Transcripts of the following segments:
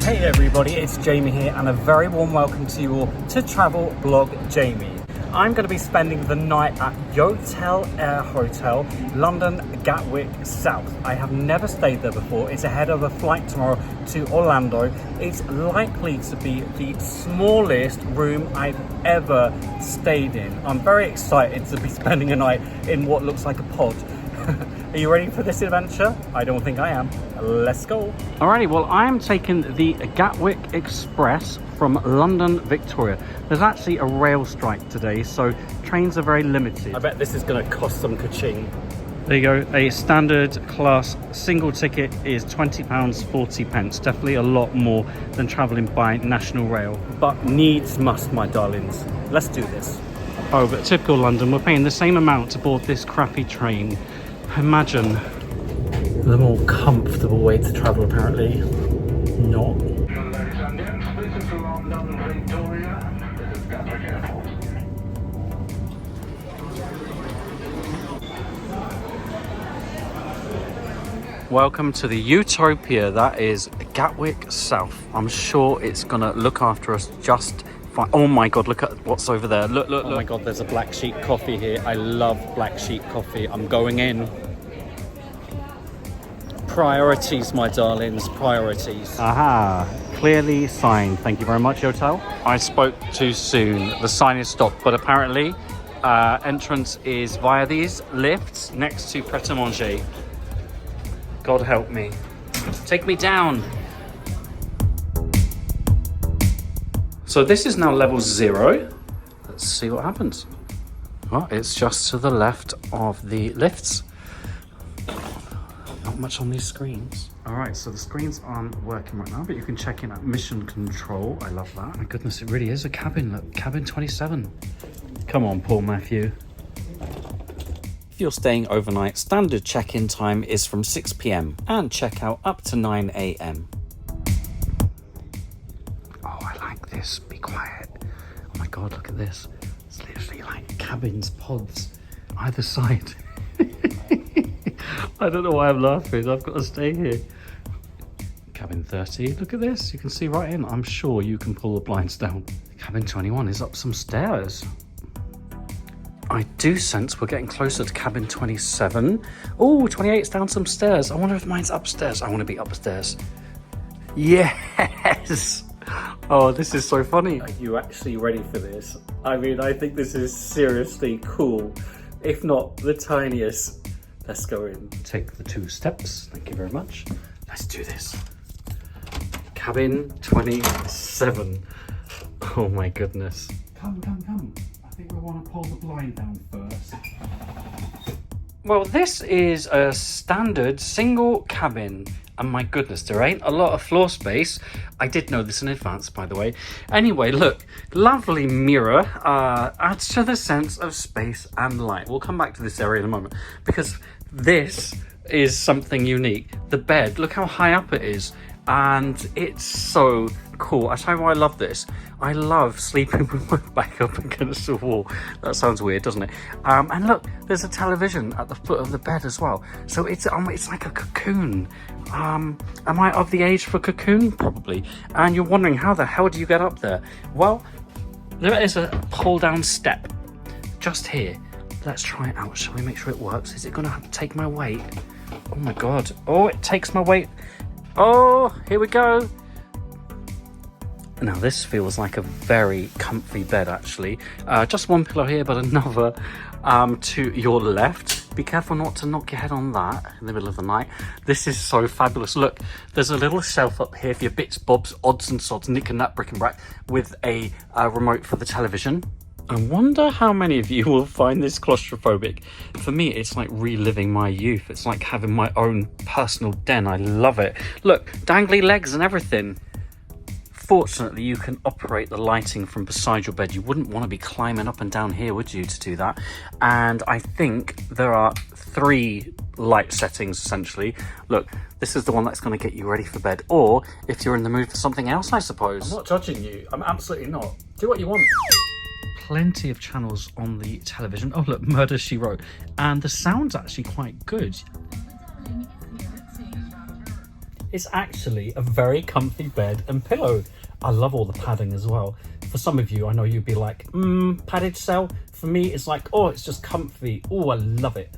Hey everybody, it's Jamie here and a very warm welcome to you all to Travel Blog Jamie. I'm going to be spending the night at Yotel Air Hotel, London Gatwick South. I have never stayed there before. It's ahead of a flight tomorrow to Orlando. It's likely to be the smallest room I've ever stayed in. I'm very excited to be spending a night in what looks like a pod. Are you ready for this adventure? I don't think I am. Let's go. Alrighty, well, I'm taking the Gatwick Express from London, Victoria. There's actually a rail strike today, so trains are very limited. I bet this is going to cost some ka-ching. There you go. A standard class single ticket is £20.40. Definitely a lot more than travelling by National Rail. But needs must, my darlings. Let's do this. Oh, but typical London, we're paying the same amount to board this crappy train. Imagine the more comfortable way to travel, apparently. Not. Welcome to the Utopia, that is Gatwick South. I'm sure it's gonna look after us just fine. Oh my god, look at what's over there. Look. Oh my god, there's a black sheep coffee here. I love black sheep coffee. I'm going in. Priorities, my darlings, priorities. Aha, clearly signed. Thank you very much, Yotel. I spoke too soon. The sign is stopped, but apparently entrance is via these lifts next to Pret-a-Manger. God help me. Take me down. So this is now level 0. Let's see what happens. Well, it's just to the left of the lifts. Not much on these screens. All right, so the screens aren't working right now, but you can check in at mission control. I love that. My goodness, it really is a cabin. Look, cabin 27. Come on, Paul Matthew. If you're staying overnight, standard check-in time is from 6 p.m. and check-out up to 9 a.m. Oh, I like this. Be quiet. Oh my God, look at this. It's literally like cabins, pods, either side. I don't know why I'm laughing. I've got to stay here. Cabin 30. Look at this. You can see right in. I'm sure you can pull the blinds down. Cabin 21 is up some stairs. I do sense we're getting closer to cabin 27. Oh, 28's down some stairs. I wonder if mine's upstairs. I want to be upstairs. Yes! Oh, this is so funny. Are you actually ready for this? I mean, I think this is seriously cool. If not the tiniest. Let's go in. Take the 2 steps. Thank you very much. Let's do this. Cabin 27. Oh my goodness. Come. I think we want to pull the blind down first. Well, this is a standard single cabin. And my goodness, there ain't a lot of floor space. I did know this in advance, by the way. Anyway, look, lovely mirror adds to the sense of space and light. We'll come back to this area in a moment because this is something unique. The bed, look how high up it is. And it's so cool. I tell you why I love this. I love sleeping with my back up against the wall. That sounds weird, doesn't it? And look, there's a television at the foot of the bed as well. So it's like a cocoon. Am I of the age for cocoon? Probably. And you're wondering, how the hell do you get up there? Well, there is a pull down step just here. Let's try it out. Shall we make sure it works? Is it going to take my weight? Oh my God. Oh, it takes my weight. Oh, here we go. Now this feels like a very comfy bed actually. Just one pillow here, but another to your left. Be careful not to knock your head on that in the middle of the night. This is so fabulous. Look, there's a little shelf up here for your bits, bobs, odds and sods, nick and nat, brick and brack, with a remote for the television. I wonder how many of you will find this claustrophobic. For me, it's like reliving my youth. It's like having my own personal den. I love it. Look, dangly legs and everything. Fortunately, you can operate the lighting from beside your bed. You wouldn't want to be climbing up and down here, would you, to do that? And I think there are 3 light settings, essentially. Look, this is the one that's going to get you ready for bed. Or, if you're in the mood for something else, I suppose. I'm not judging you. I'm absolutely not. Do what you want. Plenty of channels on the television. Oh, look, Murder, She Wrote. And the sound's actually quite good. It's actually a very comfy bed and pillow. I love all the padding as well. For some of you, I know you'd be like, padded cell. For me, it's like, oh, it's just comfy. Oh, I love it.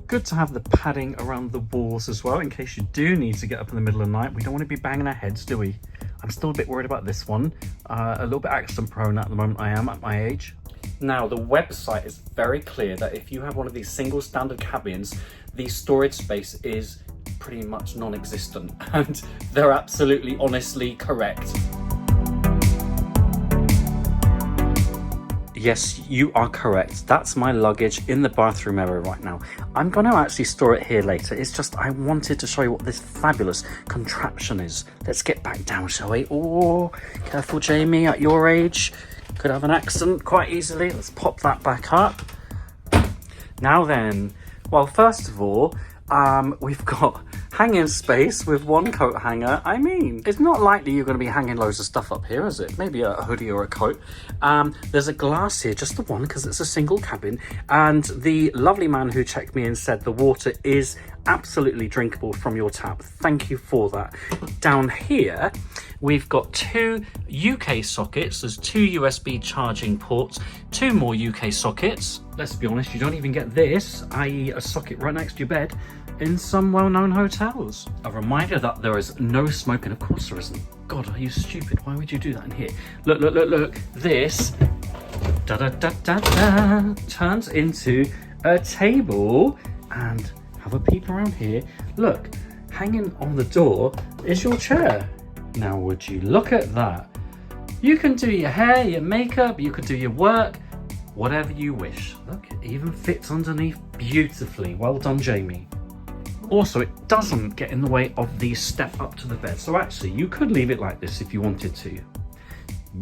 Good to have the padding around the walls as well, in case you do need to get up in the middle of the night. We don't want to be banging our heads, do we? I'm still a bit worried about this one. A little bit accident prone at the moment I am at my age. Now, the website is very clear that if you have one of these single standard cabins, the storage space is pretty much non-existent, and they're absolutely honestly correct. Yes, you are correct. That's my luggage in the bathroom area right now. I'm going to actually store it here later. It's just I wanted to show you what this fabulous contraption is. Let's get back down, shall we? Oh, careful, Jamie, at your age. Could have an accident quite easily. Let's pop that back up. Now then, well, first of all, we've got hanging space with one coat hanger. I mean, it's not likely you're going to be hanging loads of stuff up here, is it? Maybe a hoodie or a coat. There's a glass here, just the one, because it's a single cabin. And the lovely man who checked me in said the water is absolutely drinkable from your tap. Thank you for that. Down here, we've got 2 UK sockets. There's 2 USB charging ports, 2 more UK sockets. Let's be honest, you don't even get this, i.e. a socket right next to your bed, in some well-known hotels. A reminder that there is no smoking. Of course there isn't. God, are you stupid? Why would you do that in here? Look, look, look, look. This turns into a table, and have a peek around here. Look, hanging on the door is your chair. Now, would you look at that? You can do your hair, your makeup, you could do your work, whatever you wish. Look, it even fits underneath beautifully. Well done, Jamie. Also, it doesn't get in the way of the step up to the bed. So actually, you could leave it like this if you wanted to.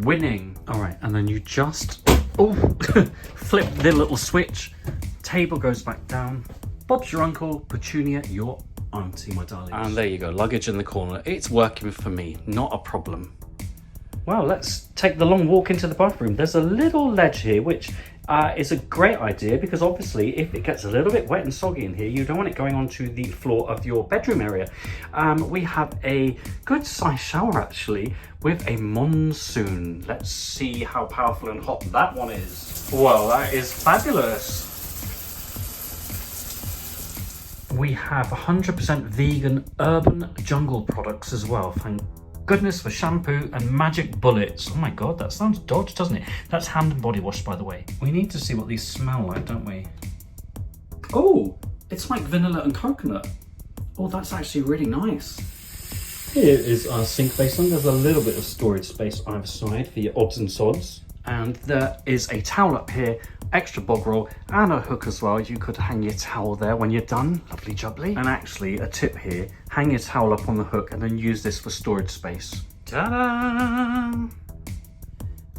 Winning. All right, and then you just, flip the little switch. Table goes back down. Bob's your uncle, Petunia, your auntie, my darling. And there you go, luggage in the corner. It's working for me, not a problem. Well, let's take the long walk into the bathroom. There's a little ledge here, which is a great idea because obviously if it gets a little bit wet and soggy in here, you don't want it going onto the floor of your bedroom area. We have a good sized shower actually with a monsoon. Let's see how powerful and hot that one is. Well, that is fabulous. We have 100% vegan urban jungle products as well. Thank goodness for shampoo and magic bullets. Oh my god, that sounds dodgy, doesn't it? That's hand and body wash, by the way. We need to see what these smell like, don't we? Oh, it's like vanilla and coconut. Oh, that's actually really nice. Here is our sink basin. There's a little bit of storage space either side for your odds and sods. And there is a towel up here, extra bog roll, and a hook as well. You could hang your towel there when you're done. Lovely jubbly. And actually, a tip here, hang your towel up on the hook and then use this for storage space. Ta-da!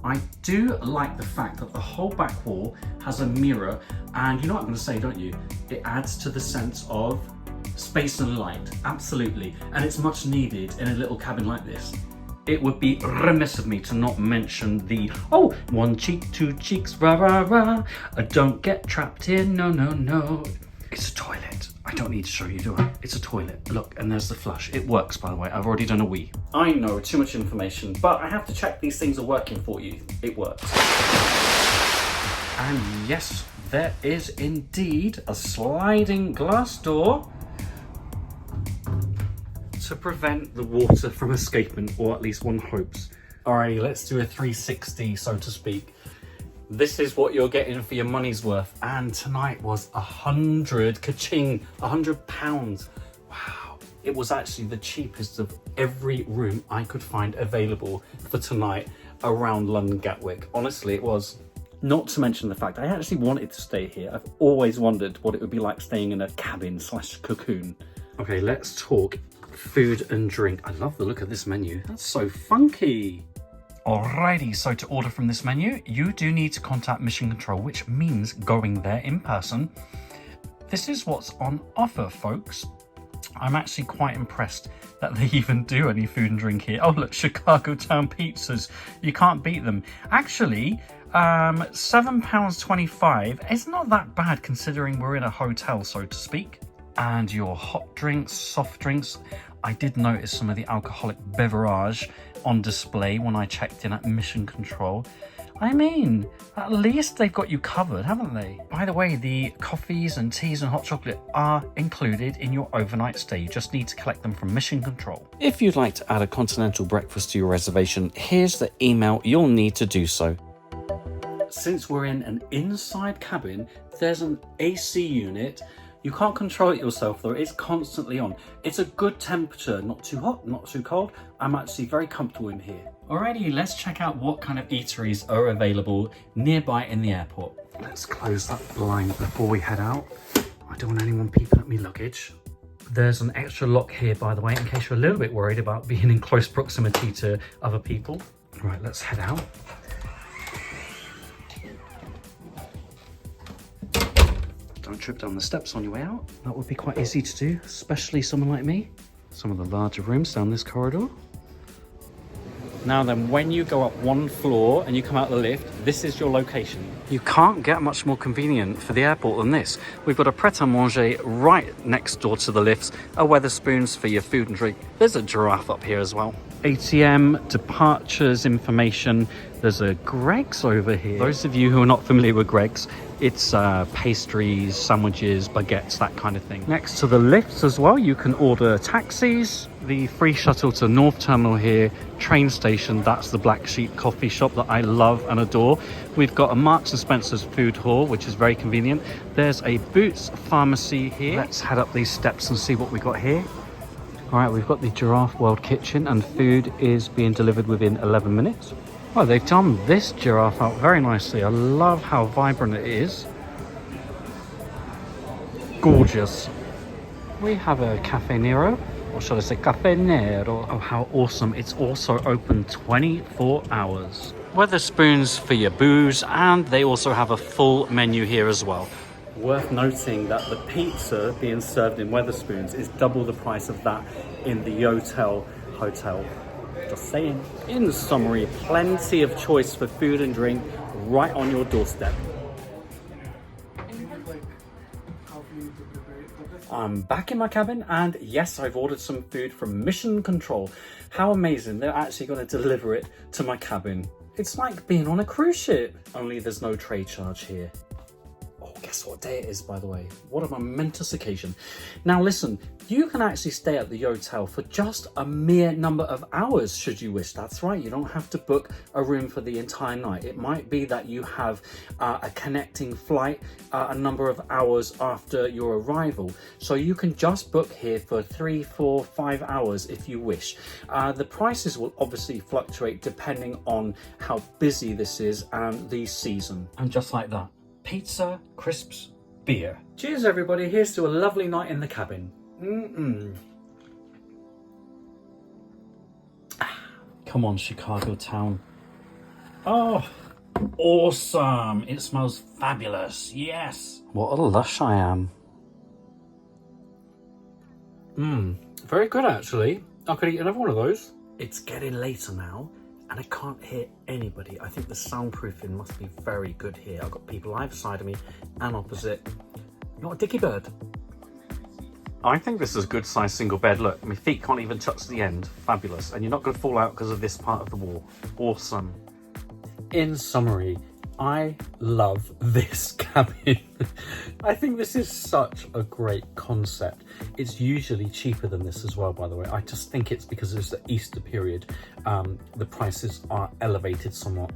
I do like the fact that the whole back wall has a mirror, and you know what I'm going to say, don't you? It adds to the sense of space and light, absolutely. And it's much needed in a little cabin like this. It would be remiss of me to not mention the, oh, 1 cheek, 2 cheeks, rah, rah, rah. Don't get trapped here, no, no, no. It's a toilet. I don't need to show you, do I? It's a toilet. Look, and there's the flush. It works, by the way. I've already done a wee. I know, too much information, but I have to check these things are working for you. It works. And yes, there is indeed a sliding glass door to prevent the water from escaping, or at least one hopes. Alrighty, let's do a 360, so to speak. This is what you're getting for your money's worth. And tonight was £100. Wow. It was actually the cheapest of every room I could find available for tonight around London Gatwick. Honestly, it was. Not to mention the fact I actually wanted to stay here. I've always wondered what it would be like staying in a cabin / cocoon. Okay, let's talk food and drink. I love the look of this menu. That's so funky. Alrighty, so to order from this menu, you do need to contact Mission Control, which means going there in person. This is what's on offer, folks. I'm actually quite impressed that they even do any food and drink here. Oh, look, Chicago Town pizzas. You can't beat them. Actually, £7.25. It's not that bad considering we're in a hotel, so to speak. and your hot drinks, soft drinks. I did notice some of the alcoholic beverage on display when I checked in at Mission Control. I mean, at least they've got you covered, haven't they? By the way, the coffees and teas and hot chocolate are included in your overnight stay. You just need to collect them from Mission Control. If you'd like to add a continental breakfast to your reservation, here's the email you'll need to do so. Since we're in an inside cabin, there's an AC unit. You can't control it yourself though, it's constantly on. It's a good temperature, not too hot, not too cold. I'm actually very comfortable in here. Alrighty, let's check out what kind of eateries are available nearby in the airport. Let's close that blind before we head out. I don't want anyone peeping at me luggage. There's an extra lock here, by the way, in case you're a little bit worried about being in close proximity to other people. Right, let's head out. Don't trip down the steps on your way out. That would be quite easy to do, especially someone like me. Some of the larger rooms down this corridor. Now then, when you go up one floor and you come out the lift, this is your location. You can't get much more convenient for the airport than this. We've got a pret-a-manger right next door to the lifts, a Wetherspoons for your food and drink. There's a giraffe up here as well. ATM, departures information. There's a Greggs over here. Those of you who are not familiar with Greggs, it's pastries, sandwiches, baguettes, that kind of thing. Next to the lifts as well, you can order taxis. The free shuttle to North Terminal here, train station, that's the Black Sheep coffee shop that I love and adore. We've got a Marks and Spencer's food hall, which is very convenient. There's a Boots pharmacy here. Let's head up these steps and see what we got here. All right, we've got the Giraffe World Kitchen and food is being delivered within 11 minutes. Oh, they've done this giraffe out very nicely. I love how vibrant it is. Gorgeous. We have a Cafe Nero, or should I say Cafe Nero? Oh, how awesome. It's also open 24 hours. Wetherspoons for your booze, and they also have a full menu here as well. Worth noting that the pizza being served in Wetherspoons is double the price of that in the Yotel hotel. Just saying. In summary, plenty of choice for food and drink right on your doorstep. I'm back in my cabin and yes, I've ordered some food from Mission Control. How amazing, they're actually going to deliver it to my cabin. It's like being on a cruise ship, only there's no trade charge here. Oh, guess what day it is, by the way? What a momentous occasion. Now listen, you can actually stay at the Yotel for just a mere number of hours should you wish. That's right, you don't have to book a room for the entire night. It might be that you have a connecting flight a number of hours after your arrival. So you can just book here for 3, 4, 5 hours if you wish. The prices will obviously fluctuate depending on how busy this is and the season. And just like that, pizza, crisps, beer. Cheers everybody, here's to a lovely night in the cabin. Come on, Chicago town. Oh, awesome. It smells fabulous. Yes. What a lush I am. Very good actually. I could eat another one of those. It's getting later now and I can't hear anybody. I think the soundproofing must be very good here. I've got people either side of me and opposite. Not a dicky bird. I think this is a good sized single bed. Look, my feet can't even touch the end. Fabulous. And you're not going to fall out because of this part of the wall. Awesome. In summary, I love this cabin. I think this is such a great concept. It's usually cheaper than this as well, by the way. I just think it's because it's the Easter period. The prices are elevated somewhat.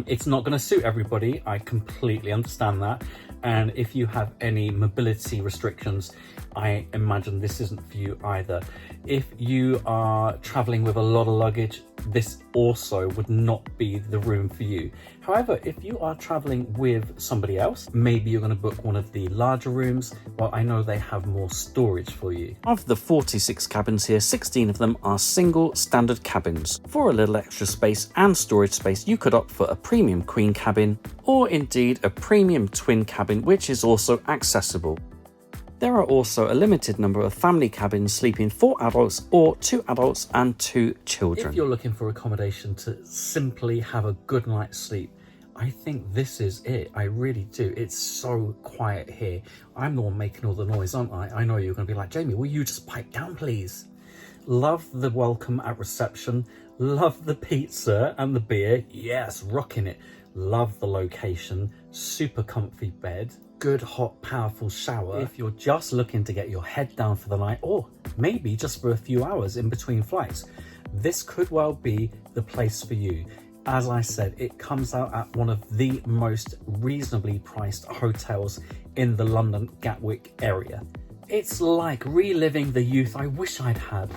It's not going to suit everybody. I completely understand that. And if you have any mobility restrictions, I imagine this isn't for you either. If you are traveling with a lot of luggage, this also would not be the room for you. However, if you are traveling with somebody else, maybe you're going to book one of the larger rooms. Well, I know they have more storage for you. Of the 46 cabins here, 16 of them are single standard cabins. For a little extra space and storage space, you could opt for a premium queen cabin or indeed a premium twin cabin, which is also accessible. There are also a limited number of family cabins sleeping 4 adults or 2 adults and 2 children. If you're looking for accommodation to simply have a good night's sleep, I think this is it. I really do. It's so quiet here. I'm the one making all the noise, aren't I? I know you're going to be like, Jamie, will you just pipe down, please? Love the welcome at reception. Love the pizza and the beer. Yes, rocking it. Love the location. Super comfy bed. Good, hot, powerful shower. If you're just looking to get your head down for the night, or maybe just for a few hours in between flights, this could well be the place for you. As I said, it comes out at one of the most reasonably priced hotels in the London Gatwick area. It's like reliving the youth I wish I'd had.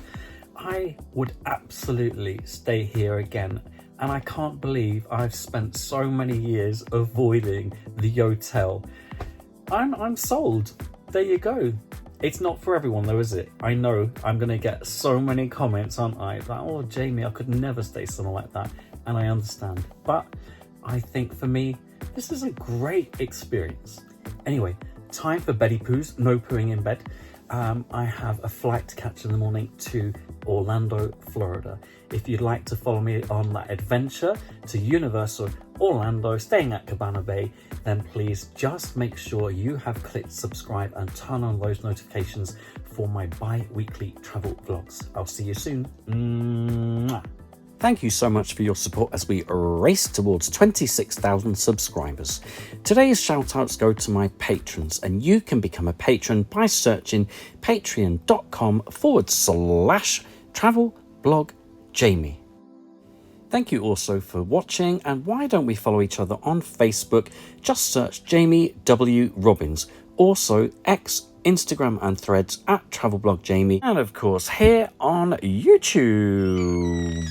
I would absolutely stay here again, and I can't believe I've spent so many years avoiding the Yotel. I'm sold. There you go. It's not for everyone though, is it? I know I'm going to get so many comments, aren't I? Like, oh, Jamie, I could never stay somewhere like that. And I understand. But I think for me, this is a great experience. Anyway, time for beddy poos. No pooing in bed. I have a flight to catch in the morning to Orlando, Florida. If you'd like to follow me on that adventure to Universal Orlando, staying at Cabana Bay, then please just make sure you have clicked subscribe and turn on those notifications for my bi-weekly travel vlogs. I'll see you soon. Mwah. Thank you so much for your support as we race towards 26,000 subscribers. Today's shout-outs go to my patrons, and you can become a patron by searching patreon.com/travelblogjamie. Thank you also for watching, and why don't we follow each other on Facebook? Just search Jamie W. Robbins. Also X, Instagram and Threads at travelblogjamie, and of course here on YouTube.